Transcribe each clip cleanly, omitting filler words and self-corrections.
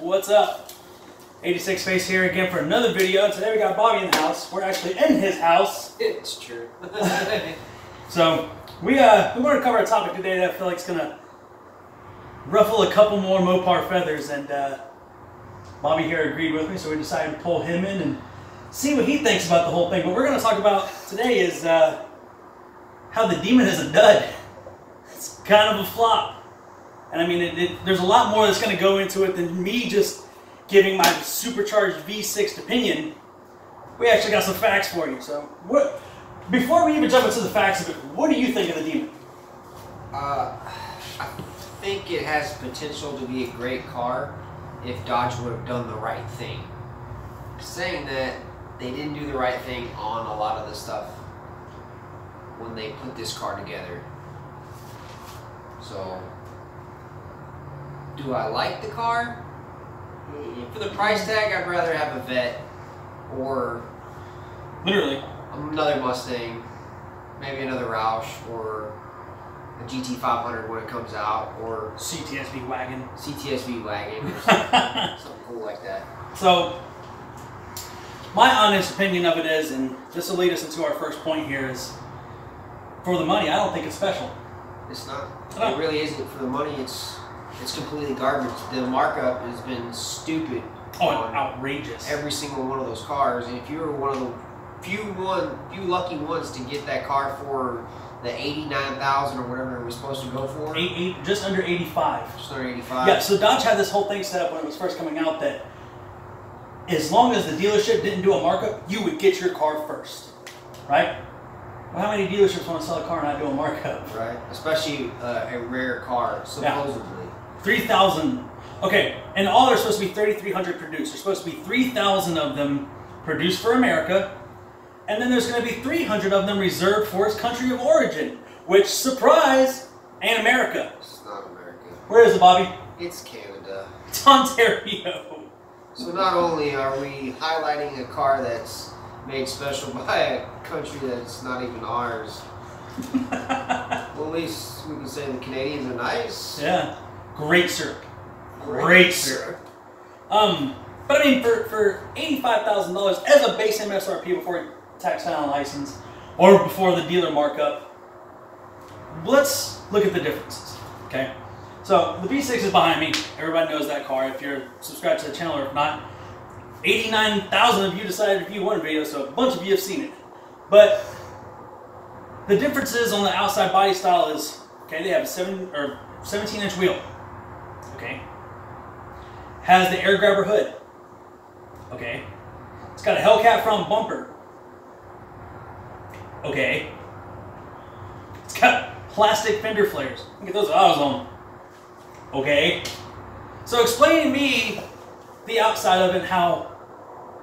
What's up? 86 Face here again for another video. Today we got Bobby in the house. We're actually in his house. It's true. So we want to cover a topic today that I feel like is gonna ruffle a couple more Mopar feathers, and Bobby here agreed with me, so we decided to pull him in and see what he thinks about the whole thing. What we're gonna talk about today is how the Demon is a dud. It's kind of a flop. And I mean, there's a lot more that's going to go into it than me just giving my supercharged V6 opinion. We actually got some facts for you. So, before we even jump into the facts of it, what do you think of the Demon? I think it has potential to be a great car if Dodge would have done the right thing. Saying that, they didn't do the right thing on a lot of the stuff when they put this car together. So, do I like the car? For the price tag, I'd rather have a Vet or Literally another Mustang, maybe another Roush, or a GT500 when it comes out, or CTSV wagon. CTSV wagon, or something cool like that. So, my honest opinion of it is, and this will lead us into our first point here, is for the money, I don't think it's special. It's not. It really isn't. For the money, it's completely garbage. The markup has been stupid. Oh, outrageous. Every single one of those cars. And if you were one of the few lucky ones to get that car for the 89,000 or whatever it was supposed to go for, just under 85. Just under 85. Yeah. So Dodge had this whole thing set up when it was first coming out that as long as the dealership didn't do a markup, you would get your car first, right? Well, how many dealerships want to sell a car and not do a markup? Right. Especially a rare car, supposedly. Yeah. 3,000. Okay, and all there's supposed to be 3,300 produced. There's supposed to be 3,000 of them produced for America, and then there's going to be 300 of them reserved for its country of origin, which, surprise, ain't America. It's not America. Where is it, Bobby? It's Canada. It's Ontario. So not only are we highlighting a car that's made special by a country that's not even ours, well, at least we can say the Canadians are nice. Yeah. Great syrup. Great syrup. But I mean, for $85,000 as a base MSRP before tax and license, or before the dealer markup, let's look at the differences. Okay. So the V6 is behind me. Everybody knows that car. If you're subscribed to the channel or if not, 89,000 of you decided to view one video, so a bunch of you have seen it. But the differences on the outside body style is, okay, they have a 17-inch wheel. Okay. Has the air grabber hood. Okay. It's got a Hellcat front bumper. Okay. It's got plastic fender flares. Look at those eyes on. Okay. So explain to me the outside of it, how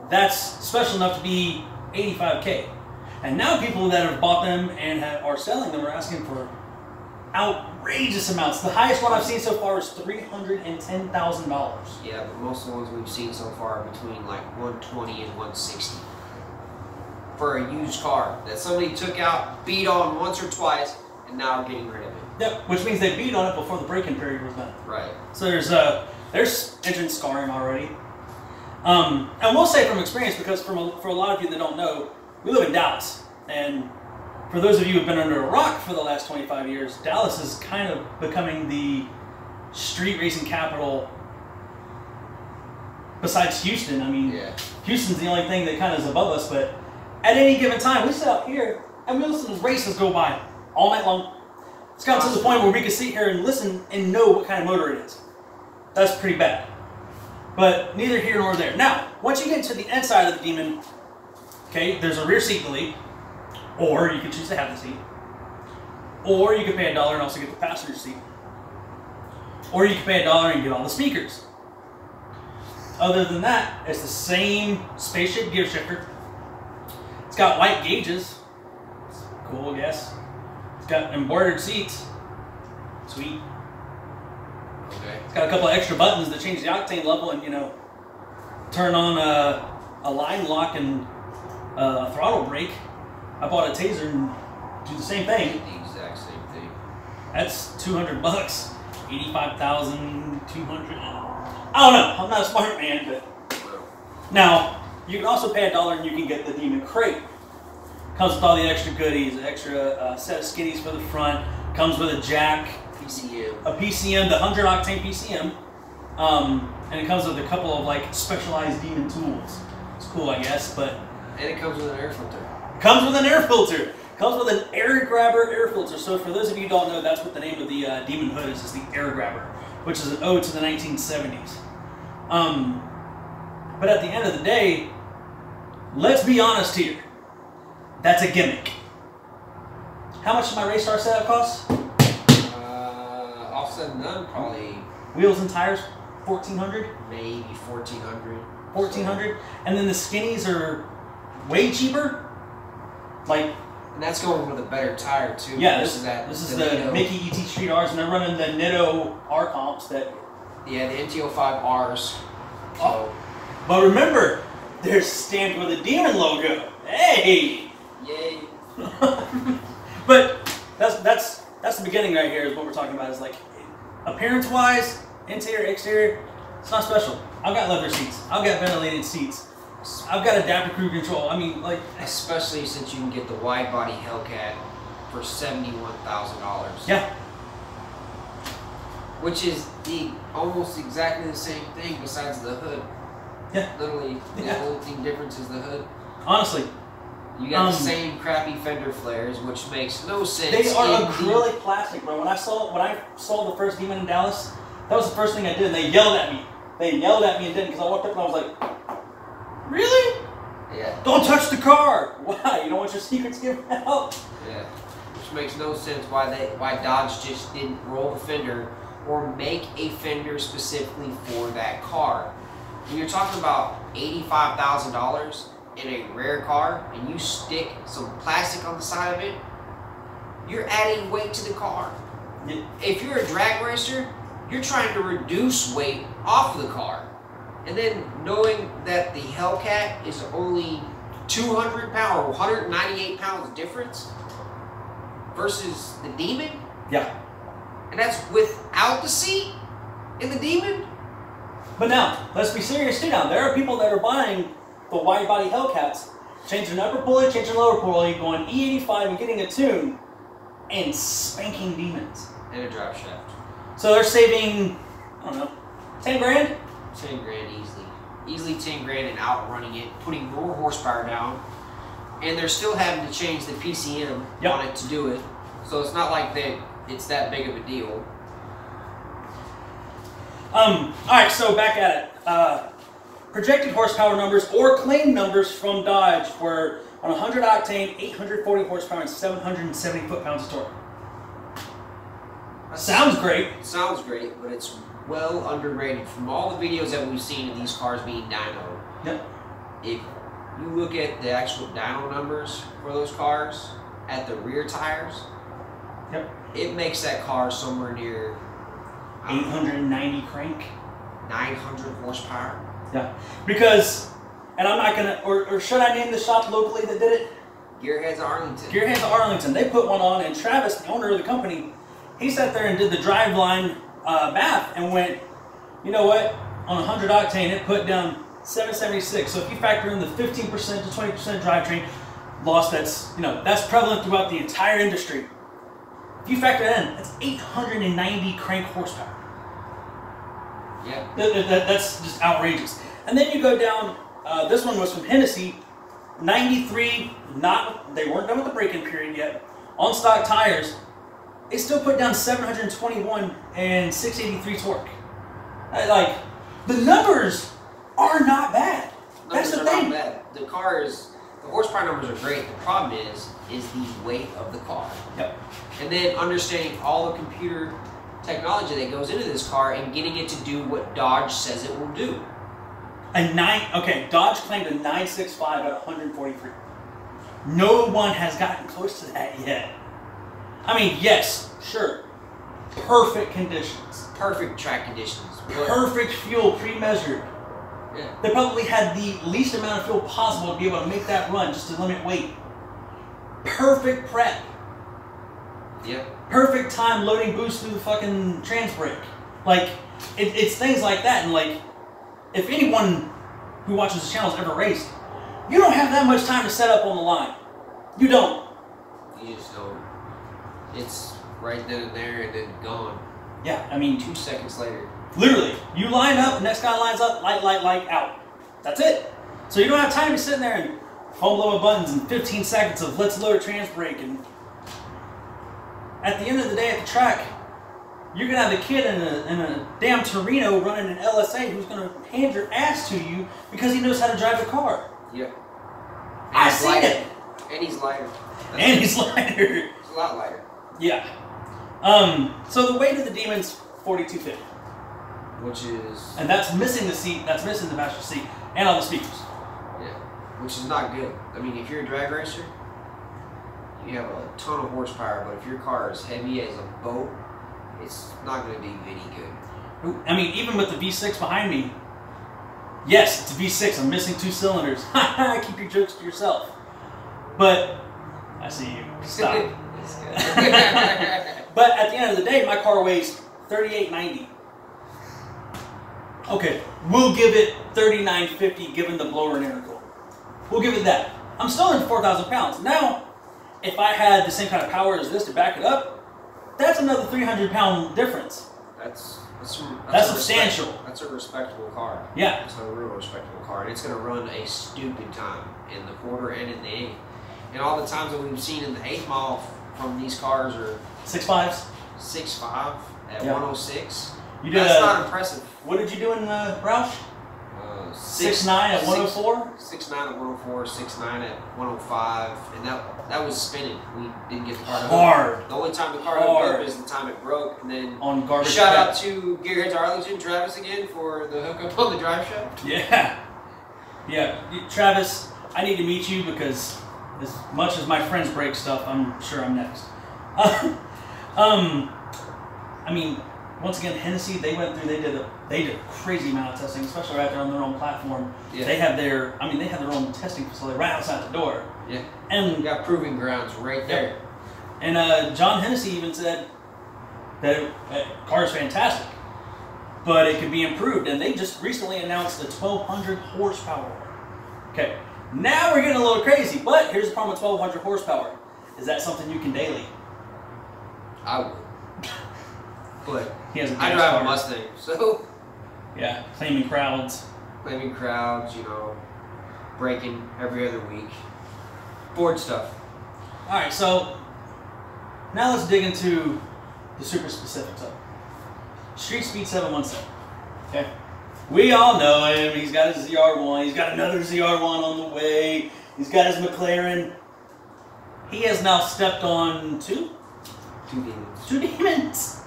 that's special enough to be $85K. And now people that have bought them and are selling them are asking for outrageous amounts. The highest one I've seen so far is $310,000. Yeah, but most of the ones we've seen so far are between like 120 and 160 for a used car that somebody took out, beat on once or twice, and now are getting rid of it. Yep, which means they beat on it before the break-in period was done. Right. So there's engine scarring already. And we'll say from experience, because for a lot of you that don't know, we live in Dallas, and for those of you who've been under a rock for the last 25 years, Dallas is kind of becoming the street racing capital besides Houston. I mean, yeah. Houston's the only thing that kind of is above us, but at any given time, we sit out here and we listen to races go by all night long. It's gotten to the point where we can sit here and listen and know what kind of motor it is. That's pretty bad. But neither here nor there. Now, once you get to the inside of the Demon, okay, there's a rear seat delete. Or you can choose to have the seat. Or you can pay $1 and also get the passenger seat. Or you can pay $1 and get all the speakers. Other than that, it's the same spaceship gear shifter. It's got white gauges. Cool, I guess. It's got embroidered seats. Sweet. Okay. It's got a couple of extra buttons that change the octane level and, you know, turn on a line lock and a throttle brake. I bought a Taser and do the same thing. The exact same thing. That's $200. 85,200. I don't know. I'm not a smart man, but now you can also pay $1 and you can get the Demon crate. Comes with all the extra goodies, an extra set of skiddies for the front. Comes with a jack, a PCM, the 100 octane PCM, and it comes with a couple of like specialized Demon tools. It's cool, I guess, but. And it comes with an air filter. Comes with an air filter. Comes with an air grabber air filter. So for those of you who don't know, that's what the name of the Demon hood is the air grabber, which is an ode to the 1970s. But at the end of the day, let's be honest here. That's a gimmick. How much does my race car setup cost? All said and done, probably. Wheels and tires, $1,400. Maybe $1,400. $1,400, and then the skinnies are way cheaper. Like. And that's going with a better tire too. Yeah, this is the Mickey ET Street R's, and they're running the Nitto R comps that. Yeah, the NT05 Rs. So. Oh. But remember, they're stamped with a Demon logo. Hey. Yay. But that's the beginning right here. Is what we're talking about. Is like appearance wise, interior, exterior. It's not special. I've got leather seats. I've got ventilated seats. I've got adaptive cruise control. I mean, like. Especially since you can get the wide-body Hellcat for $71,000. Yeah. Which is almost exactly the same thing besides the hood. Yeah. Literally, the only thing difference is the hood. Honestly. You got the same crappy fender flares, which makes no sense. They are acrylic plastic, bro. When I saw the first Demon in Dallas, that was the first thing I did, and they yelled at me. They yelled at me and didn't, because I walked up and I was like, really? Yeah. Don't touch the car. Why? You don't want your secrets given out? Yeah. Which makes no sense why Dodge just didn't roll the fender or make a fender specifically for that car. When you're talking about $85,000 in a rare car and you stick some plastic on the side of it, you're adding weight to the car. Yeah. If you're a drag racer, you're trying to reduce weight off the car. And then knowing that the Hellcat is only 200 pounds or 198 pounds difference versus the Demon. Yeah. And that's without the seat in the Demon. But now, let's be serious too now. There are people that are buying the wide body Hellcats, changing upper pulley, changing lower pulley, going E85 and getting a tune, and spanking Demons. And a drive shaft. So they're saving, I don't know, 10 grand? 10 grand easily. Easily 10 grand and outrunning it, putting more horsepower down. And they're still having to change the PCM on it to do it. So it's not like it's that big of a deal. Alright, so back at it. Projected horsepower numbers or claimed numbers from Dodge were on 100 octane, 840 horsepower, and 770 foot-pounds of torque. Sounds great. Sounds great, but it's well underrated. From all the videos that we've seen of these cars being dyno, if you look at the actual dyno numbers for those cars at the rear tires, it makes that car somewhere near 890 crank, 900 horsepower. Yeah, because, and I'm not gonna, or should I name the shop locally that did it? Gearheads Arlington. Gearheads Arlington. They put one on, and Travis, the owner of the company, he sat there and did the driveline math and went, you know what? On 100 octane, it put down 776. So if you factor in the 15% to 20% drivetrain loss, that's prevalent throughout the entire industry. If you factor that in, that's 890 crank horsepower. Yeah. That's just outrageous. And then you go down, this one was from Hennessy, 93, they weren't done with the break-in period yet, on stock tires. It still put down 721 and 683 torque. Like, the numbers are not bad. That's the thing. Not bad. The horsepower numbers are great. The problem is the weight of the car. Yep. And then understanding all the computer technology that goes into this car and getting it to do what Dodge says it will do. Dodge claimed a 965 at 143. No one has gotten close to that yet. I mean, yes, sure. Perfect conditions. Perfect track conditions. Perfect fuel pre-measured. Yeah. They probably had the least amount of fuel possible to be able to make that run just to limit weight. Perfect prep. Yep. Perfect time loading boost through the fucking trans brake. Like, it's things like that. And like, if anyone who watches this channel has ever raced, you don't have that much time to set up on the line. You don't. You just don't. It's right then and there and then gone. Yeah, I mean, 2 seconds later. Literally, you line up, the next guy lines up, light, out. That's it. So you don't have time to sit in there and foam blow buttons and 15 seconds of let's lower trans brake. And at the end of the day at the track, you're going to have a kid in a damn Torino running an LSA who's going to hand your ass to you because he knows how to drive a car. Yeah. I've seen it. And he's lighter. And he's lighter. He's a lot lighter. Yeah. So the weight of the Demon's 4250. Which is... And that's missing the seat, that's missing the passenger seat, and all the speakers. Yeah. Which is not good. I mean, if you're a drag racer, you have a ton of horsepower, but if your car is heavy as a boat, it's not going to be any good. I mean, even with the V6 behind me, yes, it's a V6, I'm missing 2 cylinders. Keep your jokes to yourself. But, I see you. Stop. But at the end of the day, my car weighs 3890. Okay, we'll give it 3950 given the blower and intercooler. We'll give it that. I'm still in 4,000 pounds. Now, if I had the same kind of power as this to back it up, that's another 300-pound difference. That's substantial. That's a respectable car. Yeah. It's a real respectable car. And it's going to run a stupid time in the quarter and in the 8. And all the times that we've seen in the 8 mile from these cars are 6.5s. 6.5 at 106. You did That's not impressive. What did you do in Roush? 6.9 at 104? 6.9 at 104, 6.9 at 105, and that was spinning. We didn't get the car hard. The only time the car hooked up is the time it broke, and then on garbage. Shout out to Gearheads Arlington, Travis again for the hookup on the drive shaft. Yeah, yeah, Travis, I need to meet you because as much as my friends break stuff, I'm sure I'm next. I mean, once again, Hennessy, they went through, they did a crazy amount of testing, especially right there on their own platform. Yeah. They have their own testing facility right outside the door. Yeah. And you got proving grounds right there. And John Hennessy even said that the car is fantastic, but it could be improved. And they just recently announced the 1,200 horsepower. Okay, now we're getting a little crazy, but here's the problem with 1,200 horsepower. Is that something you can daily? I would. But I drive a Mustang, so... Yeah, claiming crowds. Claiming crowds, you know, braking every other week. Board stuff. Alright, so now let's dig into the super specifics of it. Street Speed 717. Okay? We all know him. He's got his ZR1. He's got another ZR1 on the way. He's got his McLaren. He has now stepped on two demons. 2 demons.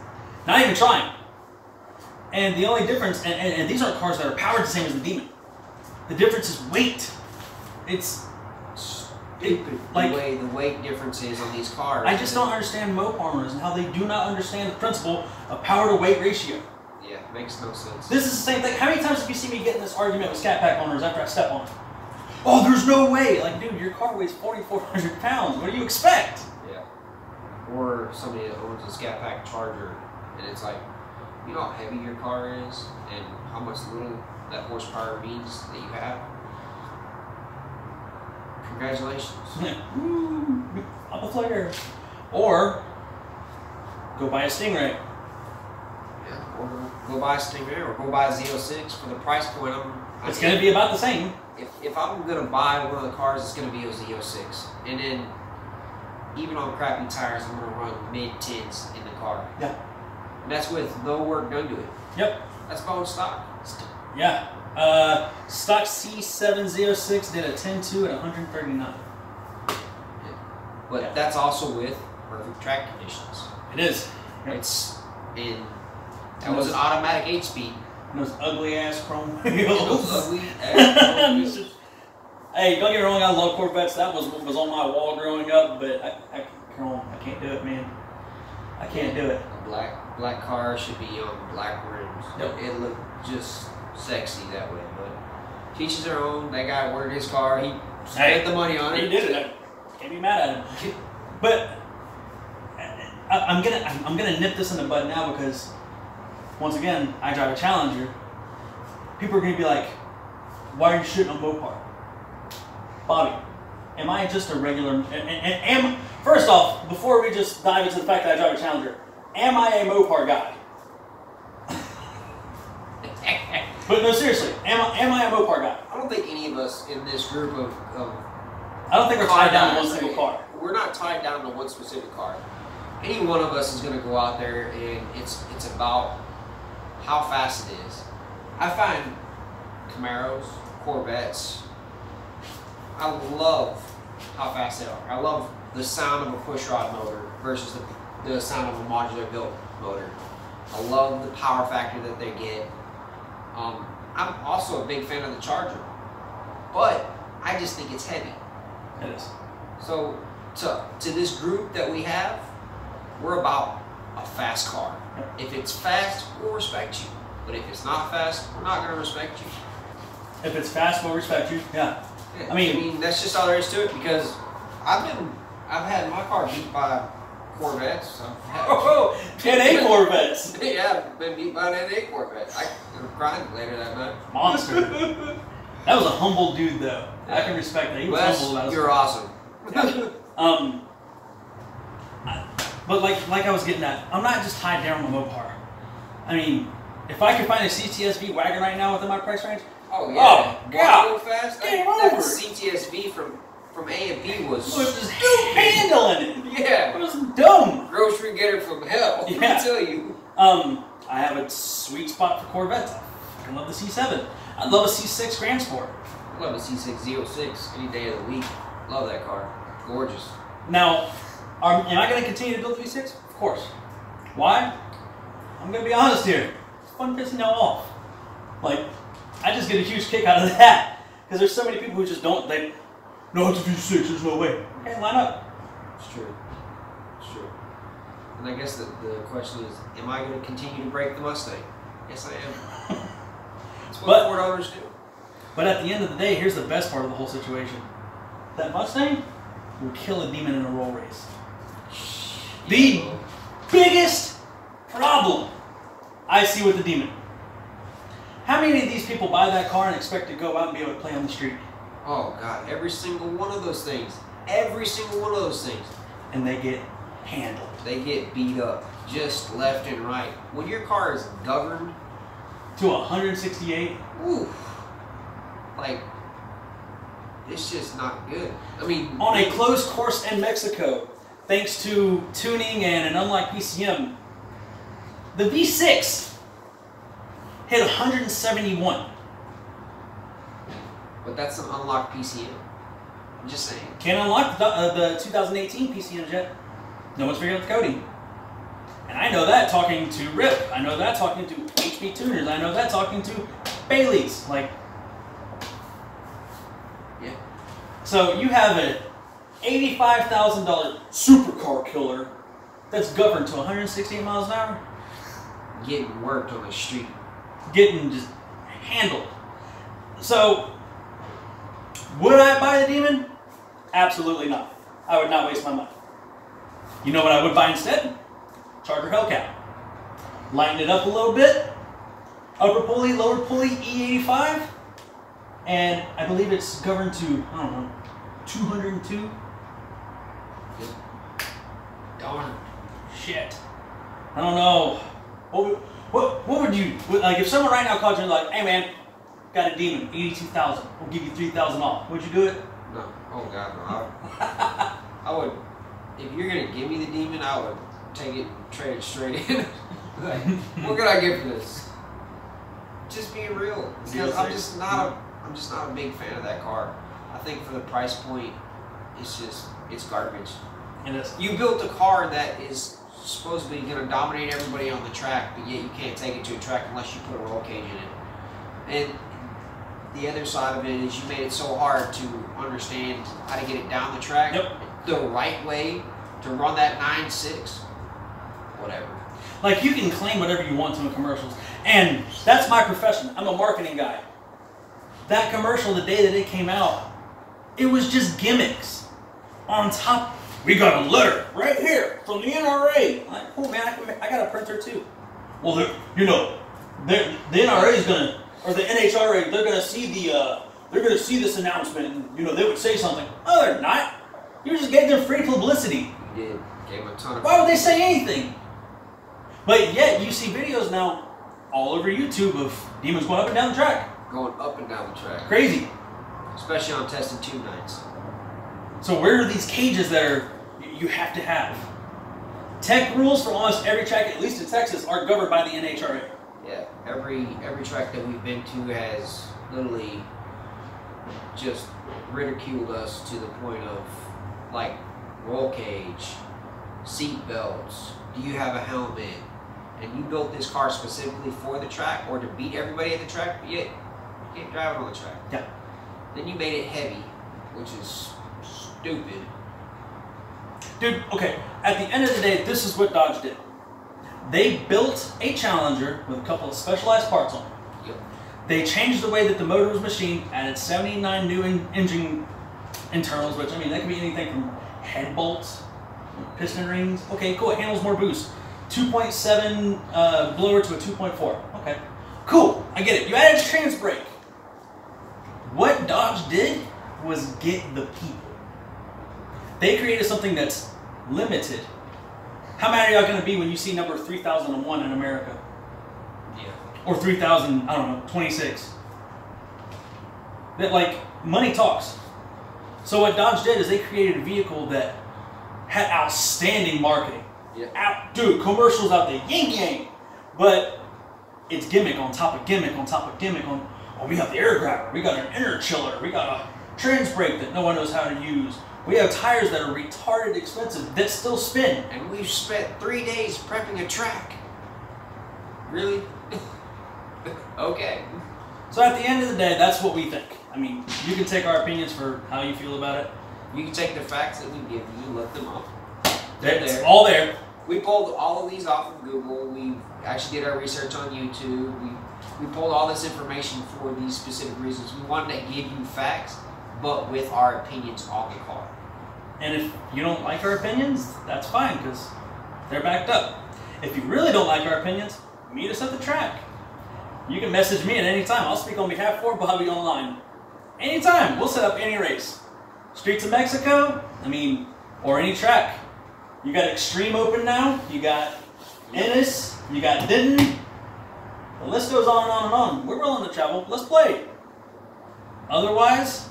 Not even trying. And the only difference, and these aren't cars that are powered the same as the Demon. The difference is weight. It's stupid. The weight difference is on these cars. I just don't understand Mopars and how they do not understand the principle of power to weight ratio. Yeah, it makes no sense. This is the same thing. How many times have you seen me get in this argument with Scat Pack owners after I step on it? Oh, there's no way. Like, dude, your car weighs 4,400 pounds. What do you expect? Yeah. Or somebody that owns a Scat Pack Charger. And it's like, you know how heavy your car is and how much little that horsepower means that you have? Congratulations. Pop a flare. Or go buy a Stingray. Yeah, or go buy a Stingray or go buy a Z06 for the price point. It's going to be about the same. If I'm going to buy one of the cars, it's going to be a Z06. And then, even on crappy tires, I'm going to run mid-10s in the car. Yeah. And that's with no work done to it. Yep. That's bone stock. Yeah. Stock C706 did a 10.2 at 139. Yeah. But that's also with perfect track conditions. It is. Yep. It's in. That was an automatic 8-speed. And those ugly ass chrome wheels. Those ugly ass chrome wheels. Hey, don't get me wrong. I love Corvettes. That was what was on my wall growing up. But I can't do it, man. I can't do it. A black car should be on black rims. Yep. It looked just sexy that way, but teaches their own. That guy ordered his car. He spent the money on it. He did it. Can't be mad at him. But I'm gonna nip this in the bud now because once again I drive a Challenger. people are going to be like, why are you shitting on Mopar? Bobby, am I just a regular, first off, before we just dive into the fact that I drive a Challenger, am I a Mopar guy? But no, seriously, am I a Mopar guy? I don't think any of us in this group of I don't think we're tied down to one single car. We're not tied down to one specific car. Any one of us is going to go out there, and it's about how fast it is. I find Camaros, Corvettes, I love how fast they are. I love the sound of a pushrod motor versus the sound of a modular built motor. I love the power factor that they get. I'm also a big fan of the Charger, but I just think it's heavy. It is. So to this group that we have, we're about a fast car. Yep. If it's fast, we'll respect you. But if it's not fast, we're not going to respect you. If it's fast, we'll respect you. Yeah. Yeah. I mean, that's just all there is to it, because I've had my car beat by Corvettes. NA Corvettes. Yeah, I've been beat by an NA Corvette. I cried later that night. Monster. That was a humble dude, though. Yeah. I can respect that. He was humble about it. You're awesome. Yeah. But like I was getting at, I'm not just tied down on Mopar. I mean, if I could find a CTSV wagon right now within my price range, oh yeah, God, go fast. That CTSV from A and B was just handling it. Yeah, it was dumb. Grocery getter from hell. Yeah. Let me tell you. I have a sweet spot for Corvettes. I love the C7. I love a C6 Grand Sport. I love a C6 Z06 any day of the week. Love that car. Gorgeous. Now, am I going to continue to build the V6? Of course. Why? I'm going to be honest here. It's fun pissing y'all off. Like, I just get a huge kick out of that. Because there's so many people who just don't, no, it's a V6, there's no way. Okay, line up. It's true. It's true. And I guess the question is, am I going to continue to break the Mustang? Yes, I am. That's what Ford owners do. But at the end of the day, here's the best part of the whole situation. That Mustang will kill a demon in a roll race. The biggest problem I see with the demon. How many of these people buy that car and expect to go out and be able to play on the street? Oh God, every single one of those things. Every single one of those things. And they get handled. They get beat up just left and right. When your car is governed to 168, ooh, like, it's just not good. I mean, on a closed course in Mexico, thanks to tuning and an unlocked PCM, the V6 hit 171. But that's an unlocked PCM. I'm just saying. Can't unlock the 2018 PCM yet. No one's figured out the coding. And I know that talking to Rip. I know that talking to HP Tuners. I know that talking to Bailey's. Like, yeah. So you have an $85,000 supercar killer that's governed to 168 miles an hour. Getting worked on the street. Getting just handled. So, would I buy the Demon? Absolutely not. I would not waste my money. You know what I would buy instead? Charger Hellcat. Lighten it up a little bit. Upper pulley, lower pulley, E85. And I believe it's governed to, I don't know, 202? Darn. Shit. I don't know. What would you, like, if someone right now called you and like, hey man, got a Demon, 82,000, we'll give you 3,000 off. Would you do it? No. Oh God, no. I would, if you're gonna give me the Demon, I would take it and trade it straight in. Like, what could I get for this? Just being real. Because I'm just not a big fan of that car. I think for the price point, it's garbage. It is. You built a car that is supposedly going to dominate everybody on the track, but yet you can't take it to a track unless you put a roll cage in it. And the other side of it is you made it so hard to understand how to get it down the track the right way to run that 9.6. Whatever. Like, you can claim whatever you want to in commercials. And that's my profession. I'm a marketing guy. That commercial, the day that it came out, it was just gimmicks. On top, we got a letter right here from the NRA. I'm like, oh man, I got a printer too. Well, you know, the NRA is going to or the NHRA, they're gonna see this announcement, and they would say something. Oh, they're not. You just gave them free publicity. You did. Gave them a ton of. Why would they say anything? But yet you see videos now all over YouTube of demons going up and down the track. Going up and down the track. Crazy. Especially on testing tube nights. So where are these cages that you have to have? Tech rules for almost every track, at least in Texas, are governed by the NHRA. Yeah, every track that we've been to has literally just ridiculed us to the point of, like, roll cage, seat belts, do you have a helmet? And you built this car specifically for the track or to beat everybody at the track, but yet you can't drive it on the track. Yeah. Then you made it heavy, which is stupid. Dude, okay, at the end of the day, this is what Dodge did. They built a Challenger with a couple of specialized parts on it. Yep. They changed the way that the motor was machined, added 79 new engine internals, which, I mean, that could be anything from head bolts, piston rings. Okay, cool, it handles more boost. 2.7 blower to a 2.4. Okay, cool, I get it. You added a trans brake. What Dodge did was get the people. They created something that's limited. How mad are y'all going to be when you see number 3001 in America? Yeah. Or 3000, I don't know, 26. That, like, money talks. So what Dodge did is they created a vehicle that had outstanding marketing. Yeah. Dude, commercials out there, yin yang. But it's gimmick on top of gimmick on top of gimmick on. Oh, we have the air grabber, we got an inner chiller, we got a trans brake that no one knows how to use. We have tires that are retarded expensive that still spin. And we've spent 3 days prepping a track. Really? Okay. So at the end of the day, that's what we think. I mean, you can take our opinions for how you feel about it. You can take the facts that we give you and look them up. It's all there. We pulled all of these off of Google. We actually did our research on YouTube. We pulled all this information for these specific reasons. We wanted to give you facts, but with our opinions on the car. And if you don't like our opinions, that's fine, because they're backed up. If you really don't like our opinions, meet us at the track. You can message me at any time. I'll speak on behalf for Bobby online. Anytime. We'll set up any race. Streets of Mexico, I mean, or any track. You got Extreme open now. You got Ennis. You got Denton. The list goes on and on and on. We're willing to travel. Let's play. Otherwise,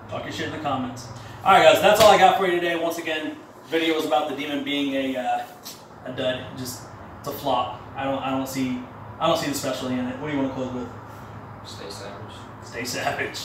talk your shit in the comments. Alright guys, that's all I got for you today. Once again, video was about the Demon being a dud. Just, it's a flop. I don't see the specialty in it. What do you want to close with? Stay savage. Stay savage.